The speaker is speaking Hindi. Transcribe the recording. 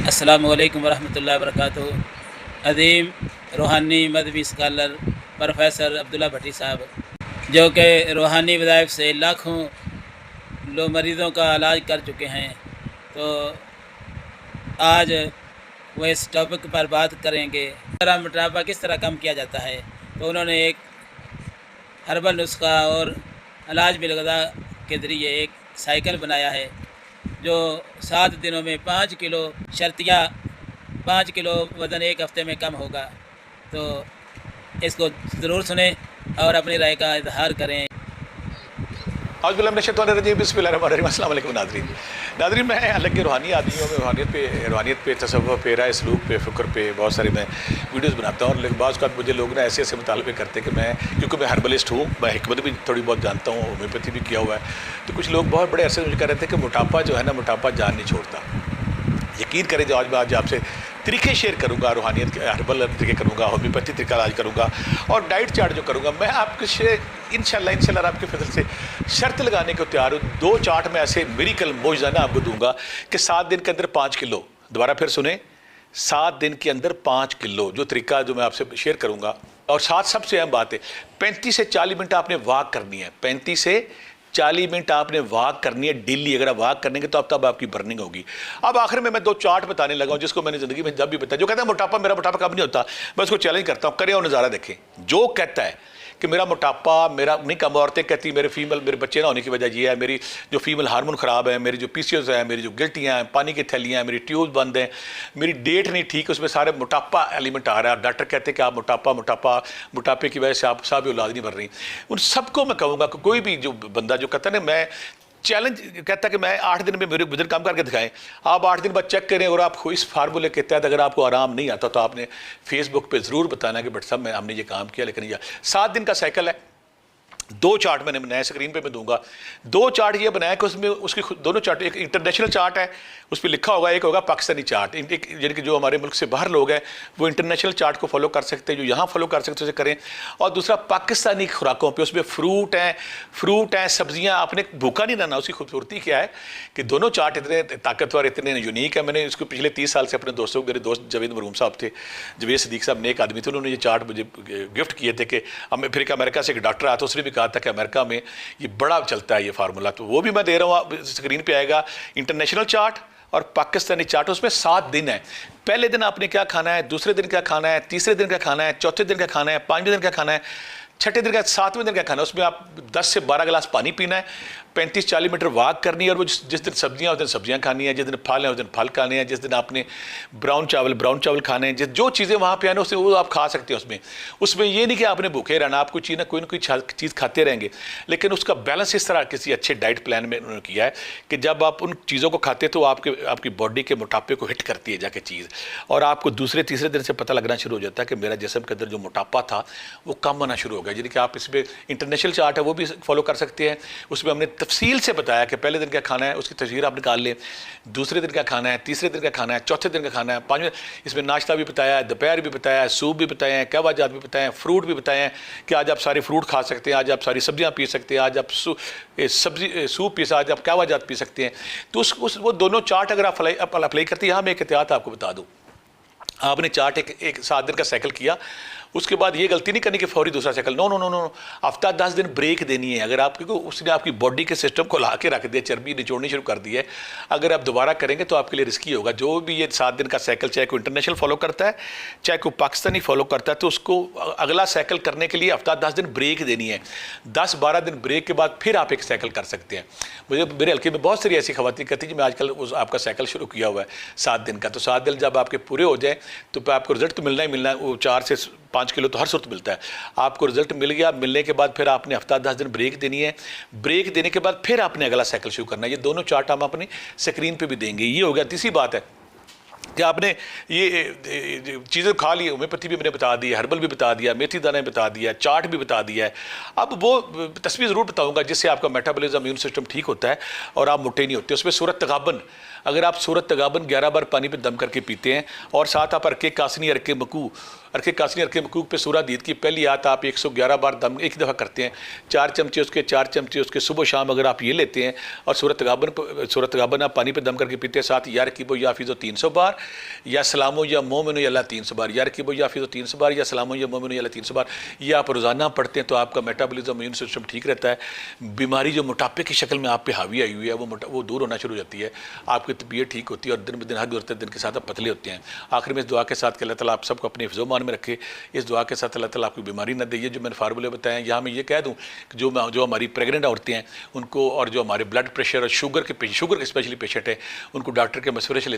अस्सलामु अलैकुम वरहमतुल्लाहि वबरकातुहू। अज़ीम रूहानी मदवी स्कॉलर प्रोफेसर अब्दुल्ला भट्टी साहब, जो कि रूहानी वज़ाइफ से लाखों मरीज़ों का इलाज कर चुके हैं, तो आज वो इस टॉपिक पर बात करेंगे तरह मोटापा किस तरह कम किया जाता है। तो उन्होंने एक हर्बल नुस्खा और इलाज बिलग़िज़ा के ज़रिए एक साइकिल बनाया है जो 7 दिनों में 5 किलो शर्तिया 5 किलो वज़न एक हफ़्ते में कम होगा। तो इसको ज़रूर सुनें और अपनी राय का इज़हार करें। नादरीन, मैं हालांकि रूहानी आदमी हूँ। मैं रूहानियत पे तसव्वुफ़ पे राय सलूक पे फ़िक्र पे बहुत सारी मैं वीडियोस बनाता हूँ। और बाज़ औक़ात मुझे लोग ना ऐसे मुतालबे करते हैं कि मैं, क्योंकि मैं हर्बलिस्ट हूँ, मैं हिकमत भी थोड़ी बहुत जानता हूँ, होम्योपैथी भी किया हुआ है। तो कुछ लोग बहुत बड़े अरसे मुझे कह रहे थे कि मोटापा जो है ना, मोटापा जान नहीं छोड़ता। यकीन करें, जो आज आपसे तरीके शेयर करूंगा, रूहानियत के हर्बल तरीके करूंगा, होम्योपैथी तरीका इलाज करूंगा और डाइट चार्ट जो करूंगा, मैं आपके इंशाल्लाह आपके फजल से शर्त लगाने को तैयार हूँ। 2 चार्ट में ऐसे मिरेकल मौजज़ाना आपको दूंगा कि 7 दिन के अंदर 5 किलो, दोबारा फिर सुने, 7 दिन के अंदर 5 किलो जो तरीका जो मैं आपसे शेयर करूँगा। और साथ सबसे अहम बात है, 35 से 40 मिनट आपने वॉक करनी है। 35 से 40 मिनट आपने वॉक करनी है डेली। अगर आप वॉक करेंगे तो तब आपकी बर्निंग होगी। अब आखिर में मैं 2 चार्ट बताने लगा हूँ जिसको मैंने ज़िंदगी में जब भी बताया। जो कहता है मोटापा, मेरा मोटापा कब नहीं होता, मैं उसको चैलेंज करता हूँ, करें और नज़ारा देखें। जो कहता है कि मेरा मोटापा मेरा नहीं कम, औरतें कहती मेरे बच्चे ना होने की वजह ये है, मेरी जो फीमेल हार्मोन ख़राब है, मेरी जो पीसीओएस है, मेरी जो गिल्टियाँ हैं, पानी की थैलियाँ हैं, मेरी ट्यूब बंद हैं, मेरी डेट नहीं ठीक, उसमें सारे मोटापा एलिमेंट आ रहा है। डॉक्टर कहते हैं कि आप मोटापे की वजह से आप साहब औलाद नहीं बन रही। उन सबको मैं कहूँगा कि कोई भी जो बंदा जो कहता है ना, मैं चैलेंज कहता है कि मैं 8 दिन में मेरे वजन कम करके दिखाएं। आप 8 दिन बाद चेक करें और आप इस फार्मूले के तहत अगर आपको आराम नहीं आता तो आपने फेसबुक पे ज़रूर बताना कि बट साहब हमने ये काम किया। लेकिन यह 7 दिन का साइकिल है। 2 चार्ट मैंने बनाया, स्क्रीन पे मैं दूंगा। 2 चार्ट ये बनाया कि उसमें उसकी दोनों चार्ट, एक इंटरनेशनल चार्ट है, उस पर लिखा होगा, एक होगा पाकिस्तानी चार्ट। यानी कि जो हमारे मुल्क से बाहर लोग हैं वो इंटरनेशनल चार्ट को फॉलो कर सकते हैं, जो यहाँ फॉलो कर सकते हैं उसे करें। और दूसरा पाकिस्तानी खुराकों पे, उसमें फ्रूट हैं, सब्जियाँ, आपने भूखा नहीं रहना। उसकी खूबसूरती क्या है कि दोनों चार्ट इतने ताकतवर, इतने यूनिक है। मैंने इसको पिछले 30 साल से अपने दोस्तों, मेरे दोस्त जवेद मरूम साहब थे, जवेद सदीक साहब नेक आदमी थे, उन्होंने ये चार्ट मुझे गिफ्ट किए थे कि फिर एक अमेरिका से एक डॉक्टर आया था, उसने भी कहा था कि अमेरिका में ये बड़ा चलता है ये फार्मूला। तो वो भी मैं दे रहा हूँ, स्क्रीन पे आएगा इंटरनेशनल चार्ट और पाकिस्तानी चार्ट। उसमें 7 दिन है। पहले दिन आपने क्या खाना है, दूसरे दिन क्या खाना है, तीसरे दिन क्या खाना है, चौथे दिन क्या खाना है, 5वें दिन क्या खाना है, छठे दिन का, 7वें दिन क्या खाना है। उसमें आप 10 से 12 गिलास पानी पीना है, 35-40 मीटर वॉक करनी है। और वो जिस दिन सब्जियां उस दिन सब्जियां खानी है, जिस दिन फल है उस दिन फल खाने हैं, जिस दिन आपने ब्राउन चावल खाने हैं, जो चीज़ें वहाँ पे आने वो आप खा सकते हैं। उसमें ये नहीं कि आपने भूखे रहना, आप कोई ना कोई चीज़ खाते रहेंगे। लेकिन उसका बैलेंस इस तरह किसी अच्छे डाइट प्लान में उन्होंने किया है कि जब आप उन चीज़ों को खाते तो आपकी बॉडी के मोटापे को हिट करती है जाके चीज़, और आपको दूसरे तीसरे दिन से पता लगना शुरू हो जाता है कि मेरा जिस्म के अंदर जो मोटापा था वो कम होना शुरू हो गया। यानी कि आप इसमें इंटरनेशनल चार्ट है वो भी फॉलो कर सकते हैं। उसमें हमने तफसील से बताया कि पहले दिन क्या खाना है, उसकी तस्वीर आप निकाल लें, दूसरे दिन क्या खाना है, तीसरे दिन क्या खाना है, चौथे दिन क्या खाना है, 5वें। इसमें नाश्ता भी बताया है, दोपहर भी बताया है, सूप भी बताए हैं, कहवाजात भी बताए हैं, फ्रूट भी बताए हैं कि आज आप सारे फ्रूट खा सकते हैं, आज आप सारी सब्जियां पी सकते हैं, आज आप सूप पी सकते हैं, आज आप कहवाजात पी सकते हैं। तो वो दोनों चार्ट अगर आप अप्लाई करते हैं, यहाँ मैं एक एहतियात आपको बता दूँ। आपने चार्ट एक 7 दिन का साइकिल किया, उसके बाद ये गलती नहीं करनी कि फौरी दूसरा साइकिल। नो, हफ्ता 10 दिन ब्रेक देनी है। अगर आपको उसने आपकी बॉडी के सिस्टम को ला के रख दिया, चर्बी निचोड़नी शुरू कर दी है, अगर आप दोबारा करेंगे तो आपके लिए रिस्की होगा। जो भी ये 7 दिन का साइकिल, चाहे कोई इंटरनेशनल फॉलो करता है चाहे कोई पाकिस्तानी फॉलो करता है, तो उसको अगला साइकिल करने के लिए हफ्ता 10 दिन ब्रेक देनी है। 10-12 दिन ब्रेक के बाद फिर आप एक साइकिल कर सकते हैं। मेरे हल्के में बहुत सारी ऐसी खवातीन कहती हैं कि मैं आजकल आपका साइकिल शुरू किया हुआ है 7 दिन का। तो 7 दिन जब आपके पूरे हो जाए तो आपको रिजल्ट तो मिलना ही मिलना है। वो 4 से 5 किलो तो हर सूरत मिलता है। आपको रिजल्ट मिल गया, मिलने के बाद फिर आपने हफ्ता 10 दिन ब्रेक देनी है। ब्रेक देने के बाद फिर आपने अगला साइकिल शुरू करना है। ये दोनों चार्ट हम अपनी स्क्रीन पे भी देंगे। ये हो गया। तीसरी बात है कि आपने ये चीज़ें खा ली, होम्योपैथी भी मैंने बता दी, हर्बल भी बता दिया, मेथी दाना बता दिया, चार्ट भी बता दिया है। अब वो तस्वीर ज़रूर बताऊंगा जिससे आपका मेटाबॉलिज्म, इम्यून सिस्टम ठीक होता है और आप मोटे नहीं होते। उसमें सूरत तगाबन, अगर आप सूरत तगाबन 11 बार पानी पे दम करके पीते हैं और साथ आप अरके कासनी अरके मकूक पे सूरह दीद की पहली आयत आप 111 बार दम एक दफ़ा करते हैं, 4 चमचे उसके सुबह शाम अगर आप ये लेते हैं और सूरत तगाबन आप पानी पे दम करके पीते हैं, साथ या रकीबो या फिज़ो 300 बार या सलामो या मोमिनो या अल्लाह 300 बार, या रकीबो या फिर 300 बार, या सलामो या मोमिनो या अल्लाह 300 बार। ये आप रोज़ाना पढ़ते हैं तो आपका मेटाबॉलिज्म, इम्यून सिस्टम ठीक रहता है। बीमारी जो मोटापे की शक्ल में आप पे हावी आई हुई है वो दूर होना शुरू हो जाती है, आपकी तबीयत ठीक होती है और दिन ब दिन हर गुजरते दिन के साथ आप पतले होते हैं। आखिर में इस दुआ के साथ कि अल्लाह ताला आप सबको अपने हिफ्ज़-ओ-मान में रखे, इस दुआ के साथ अल्लाह ताला आपको बीमारी न दे। ये जो मैंने फार्मूले बताए हैं, यहाँ मैं ये कह दूँ कि जो हमारी प्रेग्नेंट औरतें हैं उनको, और जो हमारे ब्लड प्रेशर और शुगर के स्पेशली पेशेंट हैं, उनको डॉक्टर के मशवरे से लेना